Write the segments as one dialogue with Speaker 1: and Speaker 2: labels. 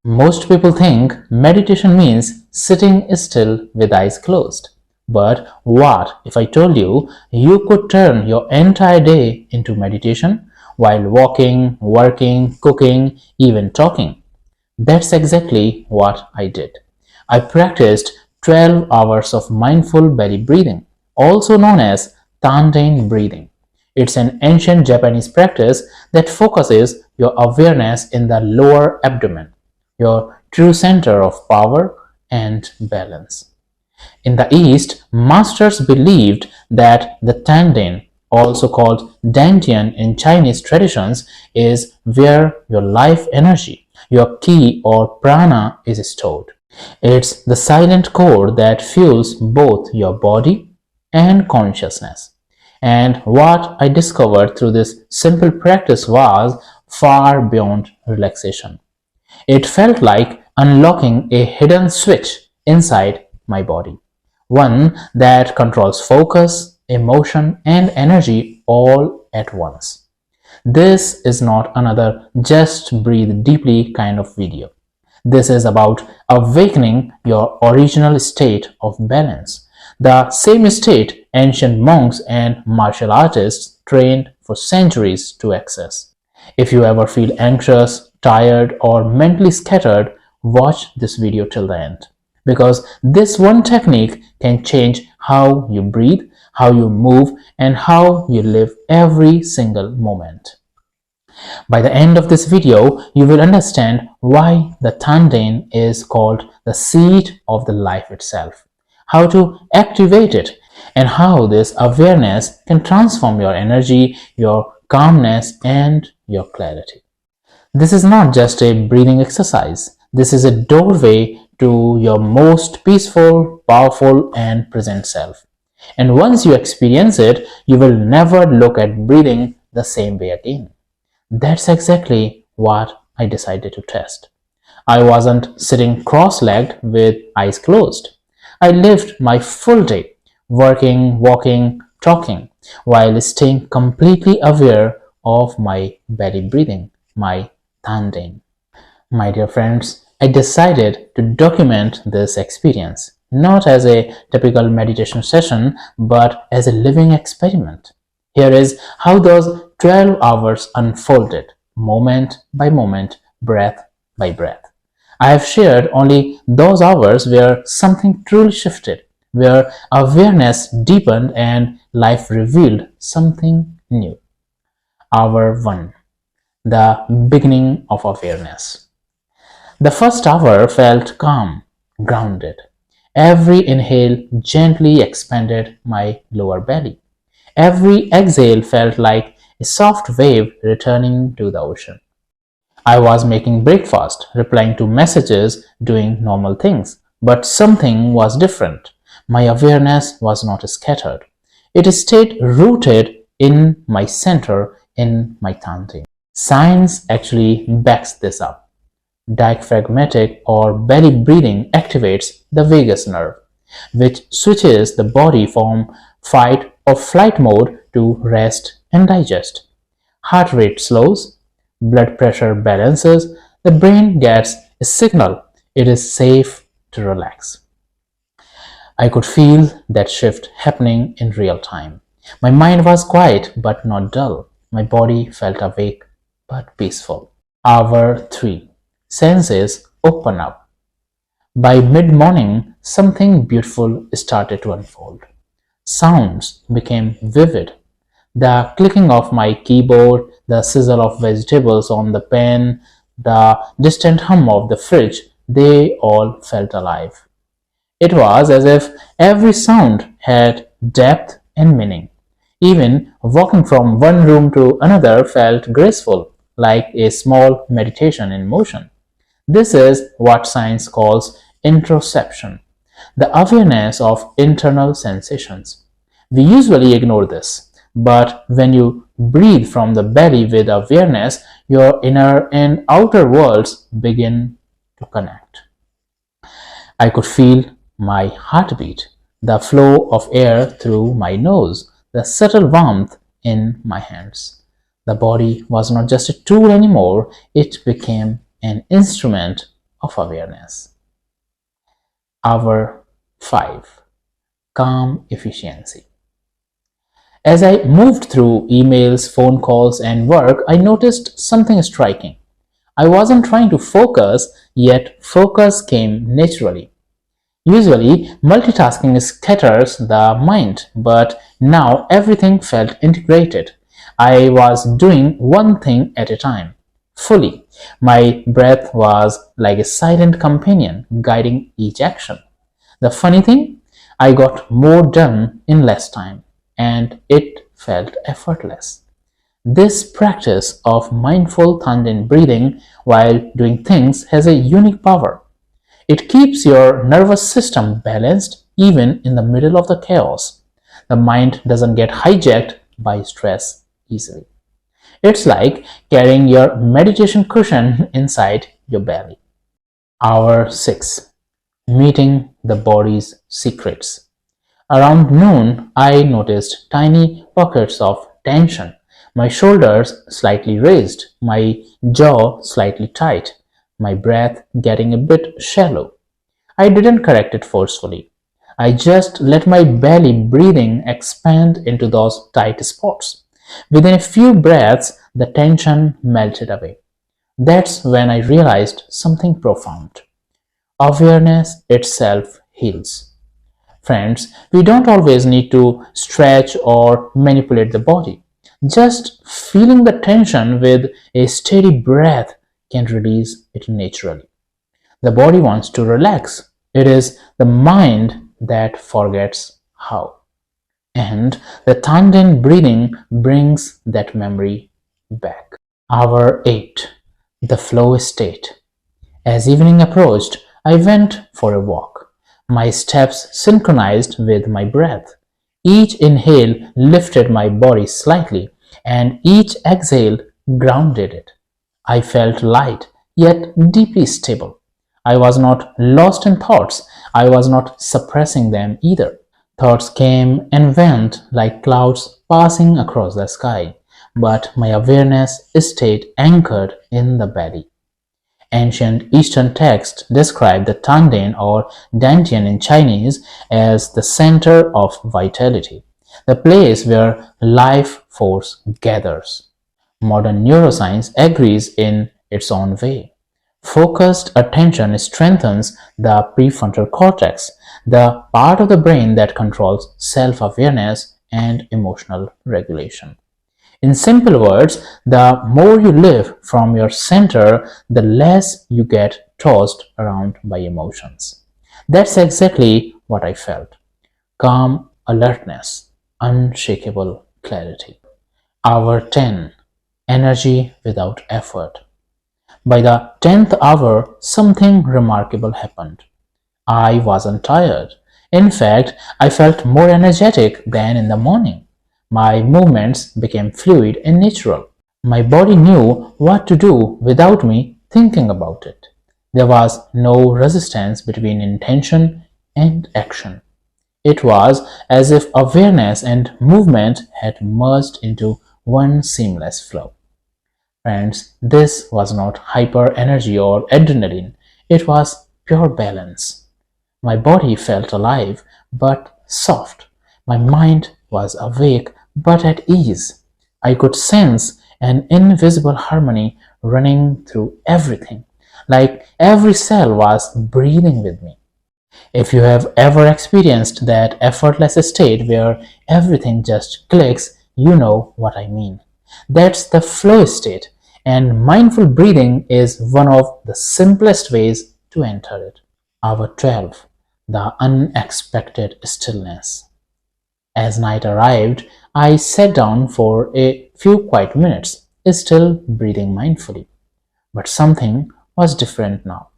Speaker 1: Most people think meditation means sitting still with eyes closed. But what if I told you you could turn your entire day into meditation while walking, working, cooking, even talking? That's exactly what I did. I practiced 12 hours of mindful belly breathing, also known as Tanden breathing. It's an ancient Japanese practice that focuses your awareness in the lower abdomen, your true center of power and balance. In the East, masters believed that the Tanden, also called Dantian in Chinese traditions, is where your life energy, your ki or prana is stored. It's the silent core that fuels both your body and consciousness. And what I discovered through this simple practice was far beyond relaxation. It felt like unlocking a hidden switch inside my body, one that controls focus, emotion, and energy all at once. This is not another just breathe deeply kind of video. This is about awakening your original state of balance, the same state ancient monks and martial artists trained for centuries to access. If you ever feel anxious, tired, or mentally scattered, watch this video till the end. Because this one technique can change how you breathe, how you move, and how you live every single moment. By the end of this video, you will understand why the Tanden is called the seat of the life itself, how to activate it, and how this awareness can transform your energy, your calmness, and your clarity. This is not just a breathing exercise. This is a doorway to your most peaceful, powerful, and present self. And once you experience it, you will never look at breathing the same way again. That's exactly what I decided to test. I wasn't sitting cross-legged with eyes closed. I lived my full day, working, walking, talking, while staying completely aware of my belly breathing, my Tanden. My dear friends, I decided to document this experience, not as a typical meditation session, but as a living experiment. Here is how those 12 hours unfolded, moment by moment, breath by breath. I have shared only those hours where something truly shifted, where awareness deepened and life revealed something new. Hour 1. The beginning of awareness. The first hour felt calm, grounded. Every inhale gently expanded my lower belly. Every exhale felt like a soft wave returning to the ocean. I was making breakfast, replying to messages, doing normal things, but something was different. My awareness was not scattered. It stayed rooted in my center, in my Tanden. Science actually backs this up. Diaphragmatic or belly breathing activates the vagus nerve, which switches the body from fight or flight mode to rest and digest. Heart rate slows, blood pressure balances, the brain gets a signal it is safe to relax. I could feel that shift happening in real time. My mind was quiet but not dull. My body felt awake but peaceful. Hour 3. Senses open up. By mid-morning, something beautiful started to unfold. Sounds became vivid. The clicking of my keyboard, the sizzle of vegetables on the pan, the distant hum of the fridge, they all felt alive. It was as if every sound had depth and meaning. Even walking from one room to another felt graceful, like a small meditation in motion. This is what science calls introspection, the awareness of internal sensations. We usually ignore this, but when you breathe from the belly with awareness, your inner and outer worlds begin to connect. I could feel my heartbeat, the flow of air through my nose, the subtle warmth in my hands. The body was not just a tool anymore, it became an instrument of awareness. Hour 5. Calm efficiency. As I moved through emails, phone calls, and work, I noticed something striking. I wasn't trying to focus, yet focus came naturally. Usually, multitasking scatters the mind, but now everything felt integrated. I was doing one thing at a time, fully. My breath was like a silent companion guiding each action. The funny thing, I got more done in less time, and it felt effortless. This practice of mindful Tanden breathing while doing things has a unique power. It keeps your nervous system balanced even in the middle of the chaos. The mind doesn't get hijacked by stress easily. It's like carrying your meditation cushion inside your belly. Hour 6. Meeting the body's secrets. Around noon, I noticed tiny pockets of tension. My shoulders slightly raised, my jaw slightly tight, my breath getting a bit shallow. I didn't correct it forcefully. I just let my belly breathing expand into those tight spots. Within a few breaths, the tension melted away. That's when I realized something profound. Awareness itself heals. Friends, we don't always need to stretch or manipulate the body. Just feeling the tension with a steady breath can release it naturally. The body wants to relax. It is the mind that forgets how. And the Tanden breathing brings that memory back. Hour 8. The flow state. As evening approached, I went for a walk. My steps synchronized with my breath. Each inhale lifted my body slightly, and each exhale grounded it. I felt light, yet deeply stable. I was not lost in thoughts. I was not suppressing them either. Thoughts came and went like clouds passing across the sky, but my awareness stayed anchored in the belly. Ancient Eastern texts describe the Tanden or Dantian in Chinese as the center of vitality, the place where life force gathers. Modern neuroscience agrees in its own way. Focused attention strengthens the prefrontal cortex, the part of the brain that controls self-awareness and emotional regulation. In simple words, the more you live from your center, the less you get tossed around by emotions. That's exactly what I felt. Calm alertness, unshakable clarity. Hour 10. Energy without effort. By the 10th hour, something remarkable happened. I wasn't tired. In fact, I felt more energetic than in the morning. My movements became fluid and natural. My body knew what to do without me thinking about it. There was no resistance between intention and action. It was as if awareness and movement had merged into one seamless flow. Friends, this was not hyper energy or adrenaline, it was pure balance. My body felt alive but soft. My mind was awake but at ease. I could sense an invisible harmony running through everything, like every cell was breathing with me. If you have ever experienced that effortless state where everything just clicks, you know what I mean. That's the flow state, and mindful breathing is one of the simplest ways to enter it. Hour 12. The unexpected stillness. As night arrived, I sat down for a few quiet minutes, still breathing mindfully. But something was different now.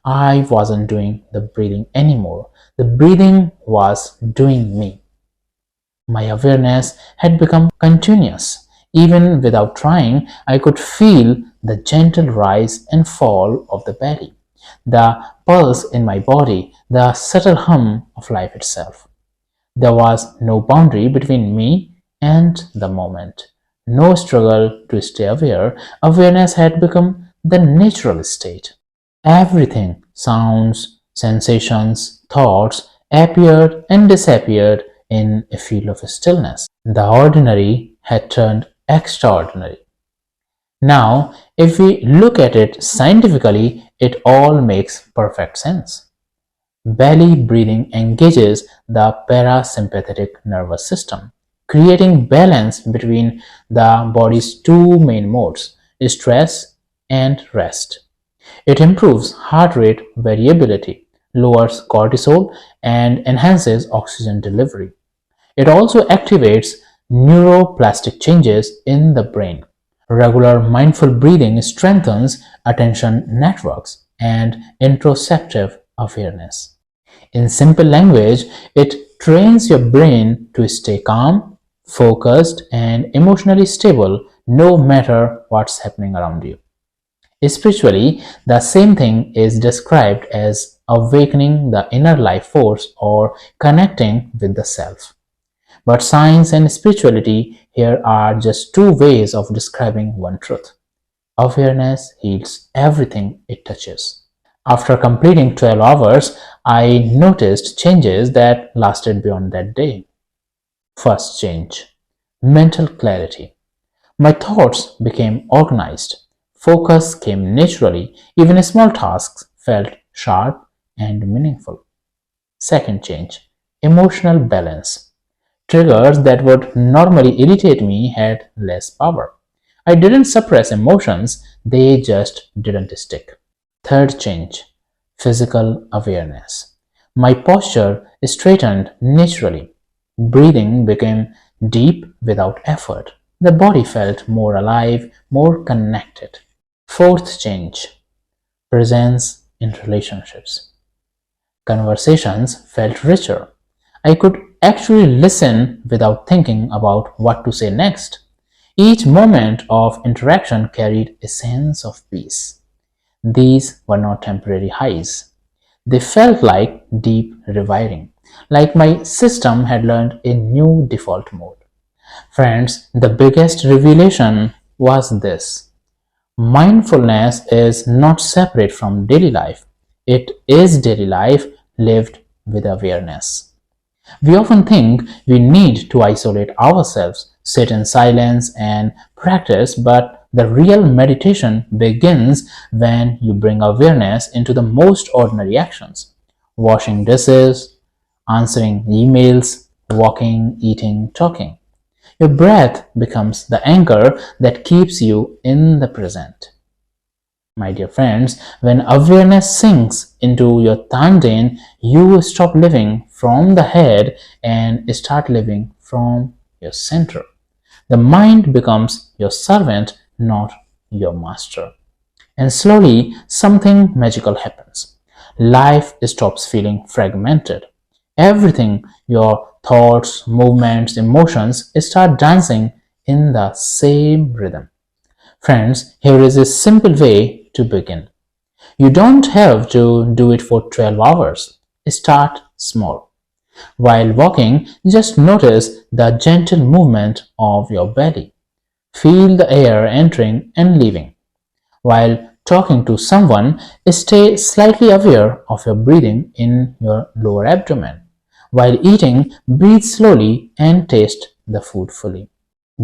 Speaker 1: I wasn't doing the breathing anymore. The breathing was doing me. My awareness had become continuous. Even without trying, I could feel the gentle rise and fall of the belly, the pulse in my body, the subtle hum of life itself. There was no boundary between me and the moment. No struggle to stay aware. Awareness had become the natural state. Everything, sounds, sensations, thoughts, appeared and disappeared in a field of stillness. The ordinary had turned extraordinary. Now, if we look at it scientifically, it all makes perfect sense. Belly breathing engages the parasympathetic nervous system, creating balance between the body's two main modes, stress and rest. It improves heart rate variability, lowers cortisol, and enhances oxygen delivery. It also activates neuroplastic changes in the brain. Regular mindful breathing strengthens attention networks and introspective awareness. In simple language, it trains your brain to stay calm, focused, and emotionally stable no matter what's happening around you. Spiritually, the same thing is described as awakening the inner life force or connecting with the self. But science and spirituality here are just two ways of describing one truth. Awareness heals everything it touches. After completing 12 hours, I noticed changes that lasted beyond that day. First change, mental clarity. My thoughts became organized. Focus came naturally. Even small tasks felt sharp and meaningful. Second change, emotional balance. Triggers that would normally irritate me had less power. I didn't suppress emotions, they just didn't stick. Third change, physical awareness. My posture straightened naturally. Breathing became deep without effort. The body felt more alive, more connected. Fourth change, presence in relationships. Conversations felt richer. I could actually listen without thinking about what to say next. Each moment of interaction carried a sense of peace. These were not temporary highs. They felt like deep rewiring, like my system had learned a new default mode. Friends, the biggest revelation was this. Mindfulness is not separate from daily life. It is daily life lived with awareness. We often think we need to isolate ourselves, sit in silence, and practice, but the real meditation begins when you bring awareness into the most ordinary actions. Washing dishes, answering emails, walking, eating, talking. Your breath becomes the anchor that keeps you in the present. My dear friends, when awareness sinks into your Tanden, you stop living from the head and start living from your center. The mind becomes your servant, not your master. And slowly, something magical happens. Life stops feeling fragmented. Everything, your thoughts, movements, emotions, start dancing in the same rhythm. Friends, here is a simple way to begin. You don't have to do it for 12 hours. Start small. While walking, just notice the gentle movement of your belly. Feel the air entering and leaving. While talking to someone, stay slightly aware of your breathing in your lower abdomen. While eating, breathe slowly and taste the food fully.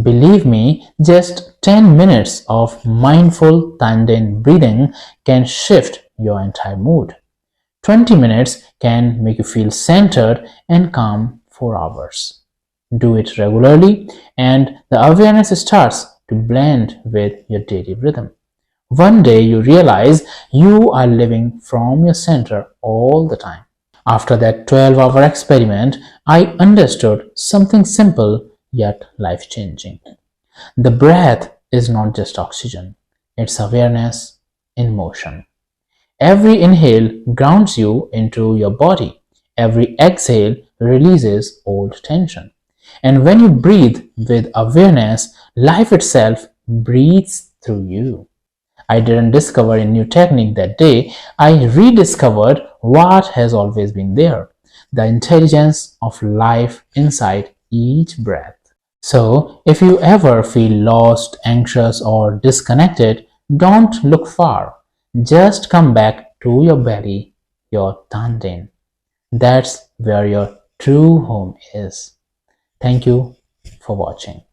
Speaker 1: Believe me, just 10 minutes of mindful Tanden breathing can shift your entire mood. 20 minutes can make you feel centered and calm for hours. Do it regularly, and the awareness starts to blend with your daily rhythm. One day you realize you are living from your center all the time. After that 12-hour experiment, I understood something simple yet life-changing. The breath is not just oxygen, it's awareness in motion. Every inhale grounds you into your body. Every exhale releases old tension. And when you breathe with awareness, life itself breathes through you. I didn't discover a new technique that day. I rediscovered what has always been there, the intelligence of life inside each breath. So, if you ever feel lost, anxious, or disconnected, don't look far. Just come back to your belly, your Tanden. That's where your true home is. Thank you for watching.